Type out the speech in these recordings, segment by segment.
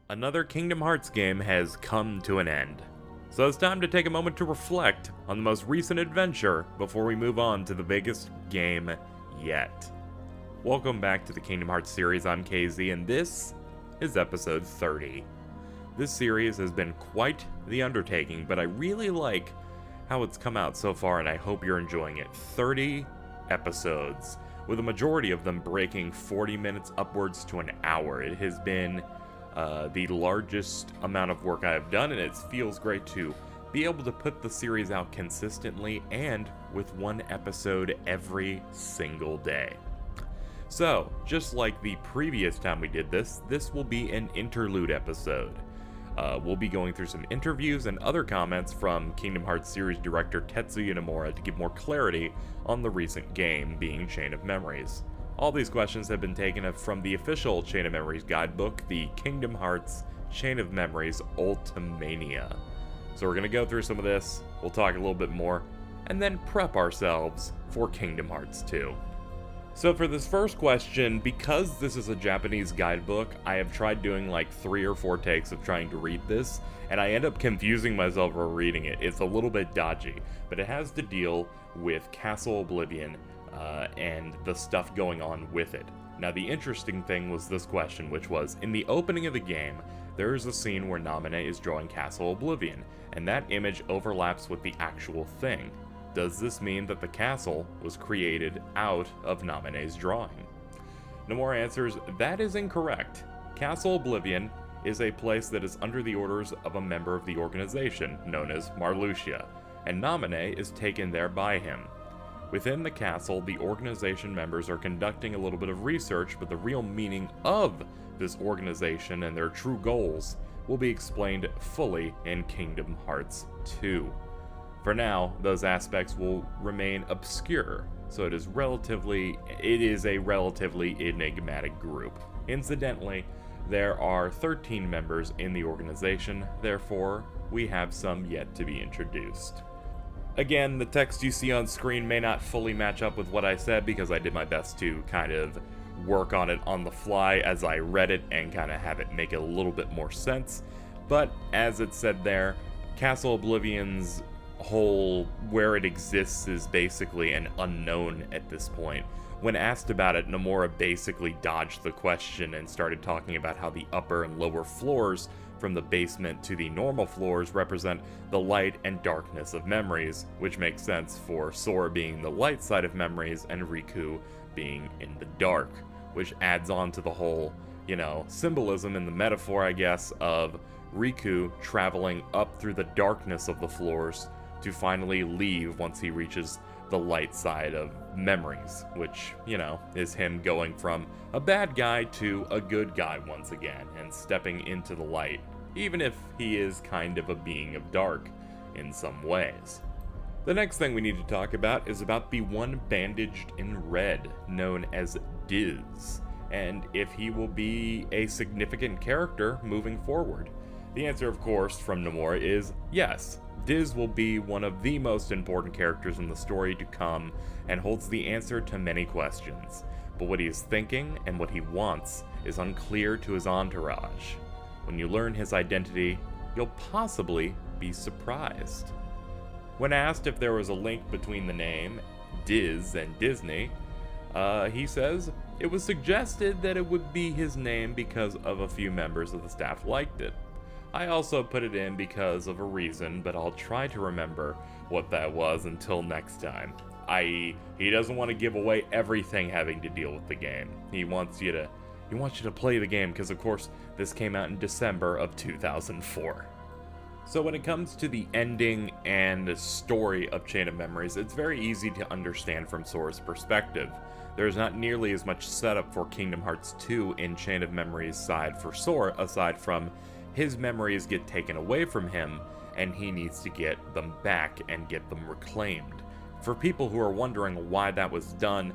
Another Kingdom Hearts game has come to an end. So it's time to take a moment to reflect on the most recent adventure before we move on to the biggest game yet. Welcome back to the Kingdom Hearts series. I'm KZ, and this is episode 30. This series has been quite the undertaking, but I really like how it's come out so far, and I hope you're enjoying it. 30 episodes, with a majority of them breaking 40 minutes upwards to an hour. It has been the largest amount of work I have done, and it feels great to be able to put the series out consistently and with one episode every single day. So, just like the previous time we did this, this will be an interlude episode. We'll be going through some interviews and other comments from Kingdom Hearts series director Tetsuya Nomura to give more clarity on the recent game being Chain of Memories. All these questions have been taken from the official Chain of Memories guidebook, the Kingdom Hearts Chain of Memories Ultimania. So we're going to go through some of this, we'll talk a little bit more, and then prep ourselves for Kingdom Hearts 2. So for this first question, because this is a Japanese guidebook, I have tried doing like 3 or 4 takes of trying to read this, and I end up confusing myself while reading it. It's a little bit dodgy, but it has to deal with Castle Oblivion and the stuff going on with it. Now the interesting thing was this question, which was, in the opening of the game, there is a scene where Naminé is drawing Castle Oblivion, and that image overlaps with the actual thing. Does this mean that the castle was created out of Naminé's drawing? Nomura answers, that is incorrect. Castle Oblivion is a place that is under the orders of a member of the organization, known as Marluxia, and Naminé is taken there by him. Within the castle, the organization members are conducting a little bit of research, but the real meaning of this organization and their true goals will be explained fully in Kingdom Hearts 2. For now, those aspects will remain obscure, so it is a relatively enigmatic group. Incidentally, there are 13 members in the organization, therefore, we have some yet to be introduced. Again, the text you see on screen may not fully match up with what I said because I did my best to kind of work on it on the fly as I read it and kind of have it make a little bit more sense. But as it said there, Castle Oblivion's where it exists is basically an unknown at this point. When asked about it, Nomura basically dodged the question and started talking about how the upper and lower floors from the basement to the normal floors represent the light and darkness of memories, which makes sense for Sora being the light side of memories and Riku being in the dark, which adds on to the whole, symbolism and the metaphor, I guess, of Riku traveling up through the darkness of the floors to finally leave once he reaches the light side of memories, which, is him going from a bad guy to a good guy once again, and stepping into the light, even if he is kind of a being of dark in some ways. The next thing we need to talk about is about the one bandaged in red, known as Diz, and if he will be a significant character moving forward. The answer, of course, from Nomura is yes. Diz will be one of the most important characters in the story to come and holds the answer to many questions, but what he is thinking and what he wants is unclear to his entourage. When you learn his identity, you'll possibly be surprised. When asked if there was a link between the name Diz and Disney, he says it was suggested that it would be his name because of a few members of the staff liked it. I also put it in because of a reason, but I'll try to remember what that was until next time. I.e., he doesn't want to give away everything having to deal with the game. He wants you to play the game because, of course, this came out in December of 2004. So when it comes to the ending and story of Chain of Memories, it's very easy to understand from Sora's perspective. There's not nearly as much setup for Kingdom Hearts 2 in Chain of Memories side for Sora, aside from his memories get taken away from him, and he needs to get them back and get them reclaimed. For people who are wondering why that was done,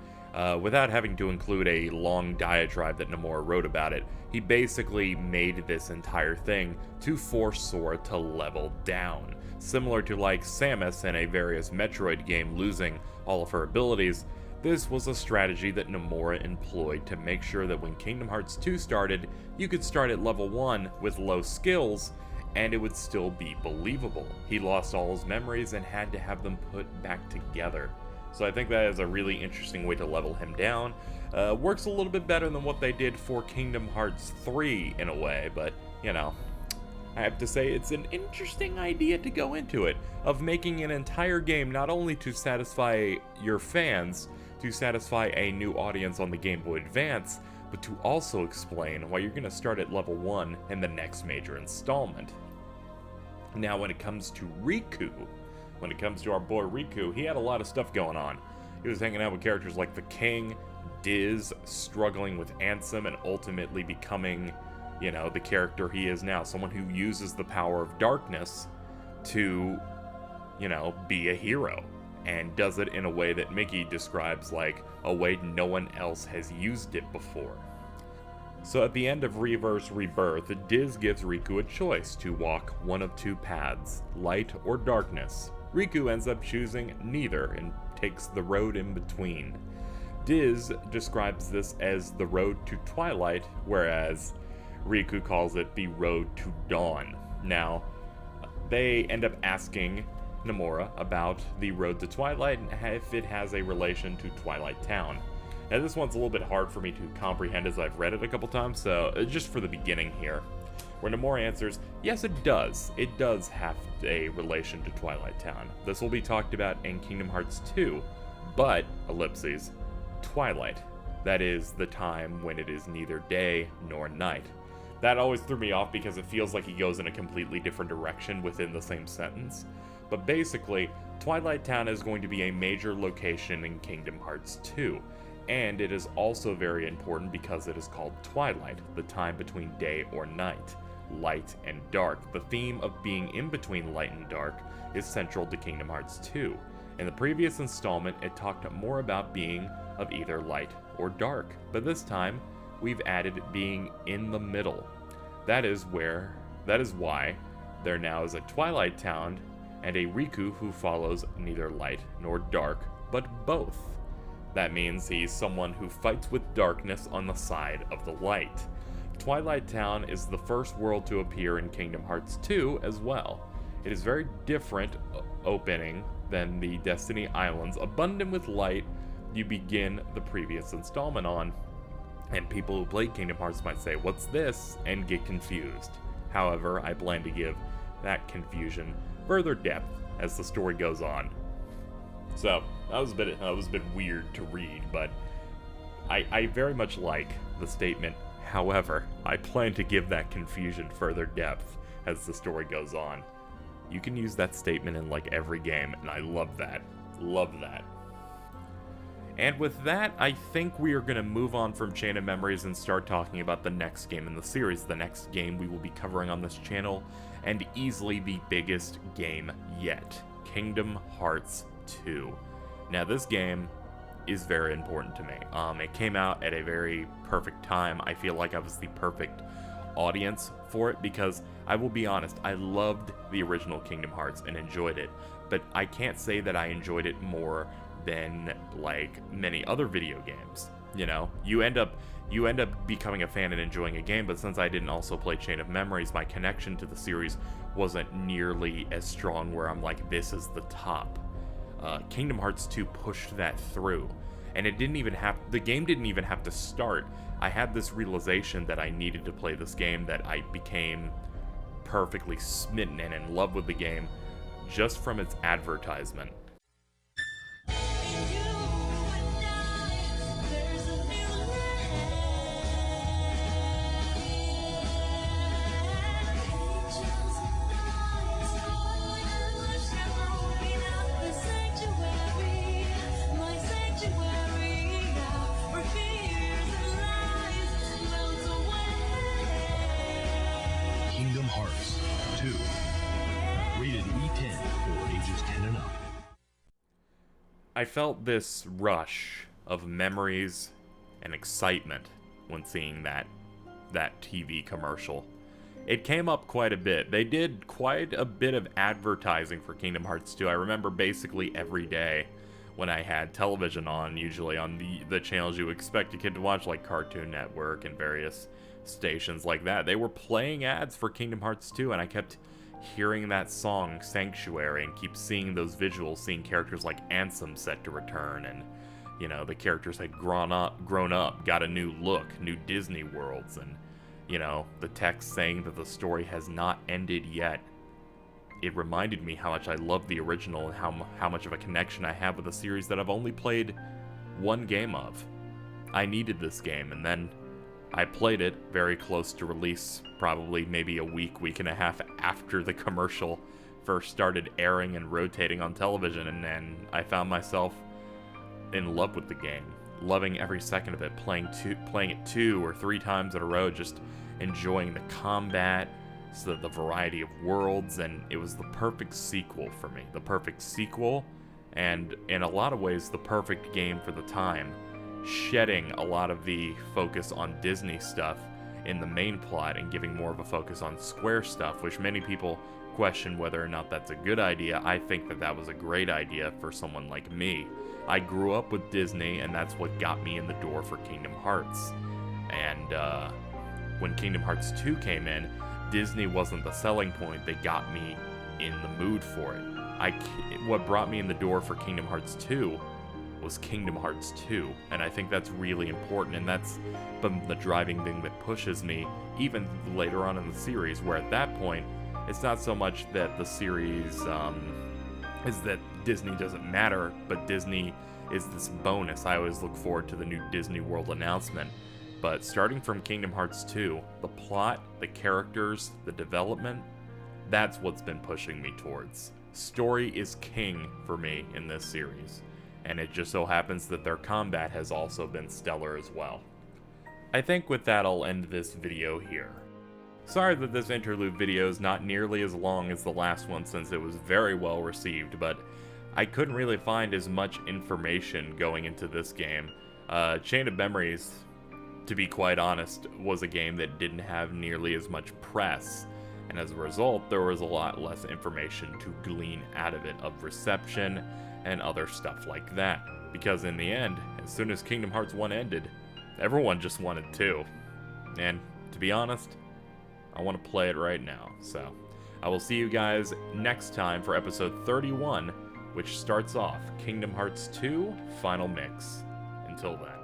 without having to include a long diatribe that Nomura wrote about it, he basically made this entire thing to force Sora to level down. Similar to like Samus in a various Metroid game losing all of her abilities, This was a strategy that Nomura employed to make sure that when Kingdom Hearts 2 started, you could start at level 1 with low skills, and it would still be believable. He lost all his memories and had to have them put back together. So I think that is a really interesting way to level him down. Works a little bit better than what they did for Kingdom Hearts 3 in a way, but, you know, I have to say it's an interesting idea to go into it, of making an entire game not only to satisfy your fans, to satisfy a new audience on the Game Boy Advance, but to also explain why you're going to start at level 1 in the next major installment. Now when it comes to Riku, when it comes to our boy Riku, he had a lot of stuff going on. He was hanging out with characters like the King, Diz, struggling with Ansem, and ultimately becoming, you know, the character he is now. Someone who uses the power of darkness to, you know, be a hero. And does it in a way that Mickey describes like a way no one else has used it before. So at the end of Reverse Rebirth, Diz gives Riku a choice to walk one of two paths, light or darkness. Riku ends up choosing neither and takes the road in between. Diz describes this as the road to Twilight, whereas Riku calls it the road to dawn. Now, they end up asking Nomura about the road to Twilight and if it has a relation to Twilight Town. Now this one's a little bit hard for me to comprehend as I've read it a couple times, so just for the beginning here, where Nomura answers, yes it does. It does have a relation to Twilight Town. This will be talked about in Kingdom Hearts 2, but, ellipses, Twilight. That is the time when it is neither day nor night. That always threw me off because it feels like he goes in a completely different direction within the same sentence. But basically, Twilight Town is going to be a major location in Kingdom Hearts 2, and it is also very important because it is called Twilight, the time between day or night, light and dark. The theme of being in between light and dark is central to Kingdom Hearts 2. In the previous installment, it talked more about being of either light or dark, but this time, we've added being in the middle. That is why there now is a Twilight Town and a Riku who follows neither light nor dark, but both. That means he's someone who fights with darkness on the side of the light. Twilight Town is the first world to appear in Kingdom Hearts 2 as well. It is very different opening than the Destiny Islands, abundant with light you begin the previous installment on. And people who played Kingdom Hearts might say, what's this? And get confused. However, I plan to give that confusion further depth as the story goes on. So, that was a bit weird to read, but I very much like the statement, however, I plan to give that confusion further depth as the story goes on. You can use that statement in like every game, and I love that. Love that. And with that, I think we are going to move on from Chain of Memories and start talking about the next game in the series. The next game we will be covering on this channel, and easily the biggest game yet, Kingdom Hearts 2. Now this game is very important to me. It came out at a very perfect time. I feel like I was the perfect audience for it because, I will be honest, I loved the original Kingdom Hearts and enjoyed it, but I can't say that I enjoyed it more than like many other video games. You know, you end up becoming a fan and enjoying a game, but since I didn't also play Chain of Memories, my connection to the series wasn't nearly as strong where I'm like, this is the top. Kingdom Hearts 2 pushed that through, and the game didn't even have to start. I had this realization that I needed to play this game, that I became perfectly smitten and in love with the game just from its advertisement. Kingdom Hearts 2. Rated E10 for ages 10 and up. I felt this rush of memories and excitement when seeing that TV commercial. It came up quite a bit. They did quite a bit of advertising for Kingdom Hearts 2. I remember basically every day when I had television on, usually on the channels you expect a kid to watch, like Cartoon Network and various stations like that. They were playing ads for Kingdom Hearts 2, and I kept hearing that song, Sanctuary, and keep seeing those visuals, seeing characters like Ansem set to return, and, you know, the characters had grown up, got a new look, new Disney worlds, and, you know, the text saying that the story has not ended yet. It reminded me how much I love the original and how much of a connection I have with a series that I've only played one game of. I needed this game, and then I played it very close to release, probably maybe a week and a half after the commercial first started airing and rotating on television, and then I found myself in love with the game, loving every second of it, playing it 2 or 3 times in a row, just enjoying the combat, so the variety of worlds, and it was the perfect sequel for me. The perfect sequel, and in a lot of ways, the perfect game for the time, shedding a lot of the focus on Disney stuff in the main plot and giving more of a focus on Square stuff, which many people question whether or not that's a good idea. I think that that was a great idea for someone like me. I grew up with Disney, and that's what got me in the door for Kingdom Hearts. And when Kingdom Hearts 2 came in, Disney wasn't the selling point that got me in the mood for it. What brought me in the door for Kingdom Hearts 2 was Kingdom Hearts 2, and I think that's really important, and that's the driving thing that pushes me even later on in the series, where at that point, it's not so much that the series is that Disney doesn't matter, but Disney is this bonus. I always look forward to the new Disney World announcement. But starting from Kingdom Hearts 2, the plot, the characters, the development, that's what's been pushing me towards. Story is king for me in this series, and it just so happens that their combat has also been stellar as well. I think with that I'll end this video here. Sorry that this interlude video is not nearly as long as the last one, since it was very well received, but I couldn't really find as much information going into this game. Chain of Memories, to be quite honest, was a game that didn't have nearly as much press, and as a result, there was a lot less information to glean out of it, of reception and other stuff like that. Because in the end, as soon as Kingdom Hearts 1 ended, everyone just wanted 2. And to be honest, I want to play it right now. So, I will see you guys next time for episode 31, which starts off Kingdom Hearts 2 Final Mix. Until then.